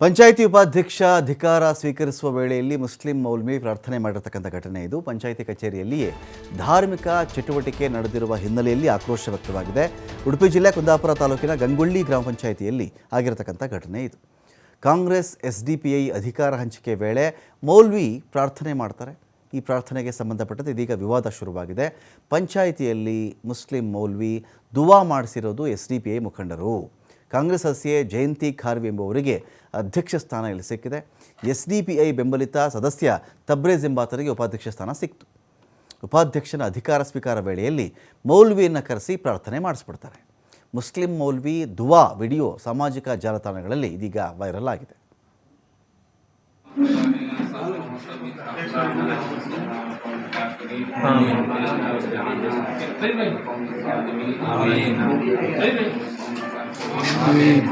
ಪಂಚಾಯಿತಿ ಉಪಾಧ್ಯಕ್ಷ ಅಧಿಕಾರ ಸ್ವೀಕರಿಸುವ ವೇಳೆಯಲ್ಲಿ ಮುಸ್ಲಿಂ ಮೌಲ್ವಿ ಪ್ರಾರ್ಥನೆ ಮಾಡಿರತಕ್ಕಂಥ ಘಟನೆ ಇದು. ಪಂಚಾಯಿತಿ ಕಚೇರಿಯಲ್ಲಿಯೇ ಧಾರ್ಮಿಕ ಚಟುವಟಿಕೆ ನಡೆದಿರುವ ಹಿನ್ನೆಲೆಯಲ್ಲಿ ಆಕ್ರೋಶ ವ್ಯಕ್ತವಾಗಿದೆ. ಉಡುಪಿ ಜಿಲ್ಲೆ ಕುಂದಾಪುರ ತಾಲೂಕಿನ ಗಂಗೊಳ್ಳಿ ಗ್ರಾಮ ಪಂಚಾಯಿತಿಯಲ್ಲಿ ಆಗಿರತಕ್ಕಂಥ ಘಟನೆ ಇದು. ಕಾಂಗ್ರೆಸ್ SDPI ಅಧಿಕಾರ ಹಂಚಿಕೆ ವೇಳೆ ಮೌಲ್ವಿ ಪ್ರಾರ್ಥನೆ ಮಾಡ್ತಾರೆ. ಈ ಪ್ರಾರ್ಥನೆಗೆ ಸಂಬಂಧಪಟ್ಟಂತೆ ಇದೀಗ ವಿವಾದ ಶುರುವಾಗಿದೆ. ಪಂಚಾಯಿತಿಯಲ್ಲಿ ಮುಸ್ಲಿಂ ಮೌಲ್ವಿ ದುವಾ ಮಾಡಿಸಿರೋದು SDPI ಮುಖಂಡರು. ಕಾಂಗ್ರೆಸ್ ಸದಸ್ಯೆ ಜಯಂತಿ ಖಾರ್ವಿ ಎಂಬುವರಿಗೆ ಅಧ್ಯಕ್ಷ ಸ್ಥಾನ ಇಲ್ಲಿ ಸಿಕ್ಕಿದೆ. SDPI ಬೆಂಬಲಿತ ಸದಸ್ಯ ತಬ್ರೇಜ್ ಎಂಬಾತರಿಗೆ ಉಪಾಧ್ಯಕ್ಷ ಸ್ಥಾನ ಸಿಕ್ತು. ಉಪಾಧ್ಯಕ್ಷನ ಅಧಿಕಾರ ಸ್ವೀಕಾರ ವೇಳೆಯಲ್ಲಿ ಮೌಲ್ವಿಯನ್ನು ಕರೆಸಿ ಪ್ರಾರ್ಥನೆ ಮಾಡಿಸ್ಬಿಡ್ತಾರೆ. ಮುಸ್ಲಿಂ ಮೌಲ್ವಿ ದುವಾ ವಿಡಿಯೋ ಸಾಮಾಜಿಕ ಜಾಲತಾಣಗಳಲ್ಲಿ ಇದೀಗ ವೈರಲ್ ಆಗಿದೆ. Amin.